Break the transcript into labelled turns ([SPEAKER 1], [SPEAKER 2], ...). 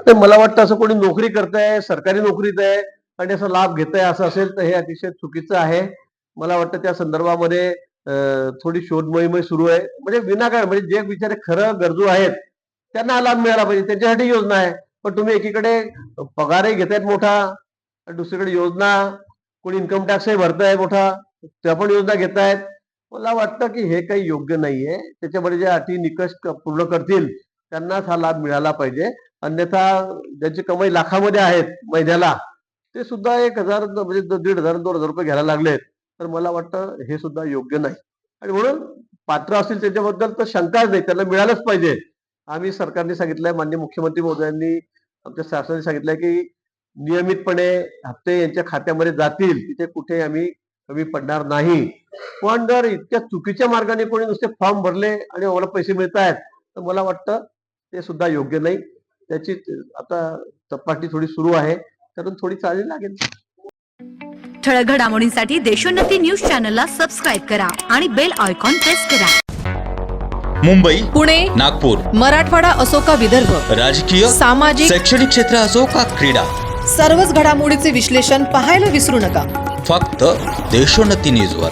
[SPEAKER 1] तर मला वाटतं असं कोणी नोकरी करताय, सरकारी नोकरीत आहे आणि असा लाभ घेत आहे असं असेल तर हे अतिशय चुकीचं आहे. मला वाटतं त्या संदर्भामध्ये थोडी शोध मोहीम सुरू आहे. म्हणजे विनाकारण म्हणजे जे बिचारे खरं गरजू आहेत त्यांना हा लाभ मिळाला पाहिजे, त्यांच्यासाठी योजना आहे. पण तुम्ही एकीकडे पगारही घेतायत मोठा, दुसरीकडे योजना, कोणी इन्कम टॅक्सही भरताय मोठा, त्या पण योजना घेतायत. मला वाटतं की हे काही योग्य नाहीये. त्याच्यामध्ये जे अटी निकष पूर्ण करतील त्यांनाच हा लाभ मिळाला पाहिजे. अन्यथा ज्यांची कमाई लाखामध्ये आहेत महिन्याला, ते सुद्धा 1,000 म्हणजे 1,500 2,000 रुपये घ्यायला लागलेत. तर मला वाटतं हे सुद्धा योग्य नाही. आणि म्हणून पात्र असतील त्याच्याबद्दल तर शंकाच नाही, त्यांना मिळालंच पाहिजे. आम्ही सरकारने सांगितलंय, माननीय मुख्यमंत्री महोदयांनी आमच्या शासनाने सांगितलंय की नियमितपणे हप्ते यांच्या खात्यामध्ये जातील, तिथे कुठे आम्ही कमी पडणार नाही. पण जर इतक्या चुकीच्या मार्गाने कोणी नुसते फॉर्म भरले आणि आम्हाला पैसे मिळत आहेत, तर मला वाटतं ते सुद्धा योग्य नाही. त्याची आता तपासणी थोडी सुरू आहे, त्यातून थोडी चालली लागेल.
[SPEAKER 2] ठळक घडामोडींसाठी देशोन्नती न्यूज चॅनलला सबस्क्राईब करा आणि बेल आयकॉन प्रेस करा.
[SPEAKER 3] मुंबई,
[SPEAKER 4] पुणे,
[SPEAKER 3] नागपूर,
[SPEAKER 4] मराठवाडा असो का विदर्भ,
[SPEAKER 3] राजकीय,
[SPEAKER 4] सामाजिक,
[SPEAKER 3] शैक्षणिक क्षेत्र असो का क्रीडा,
[SPEAKER 4] सर्वच घडामोडीचे विश्लेषण पाहायला विसरू नका.
[SPEAKER 3] फक्त देशोन्नती न्यूजवर.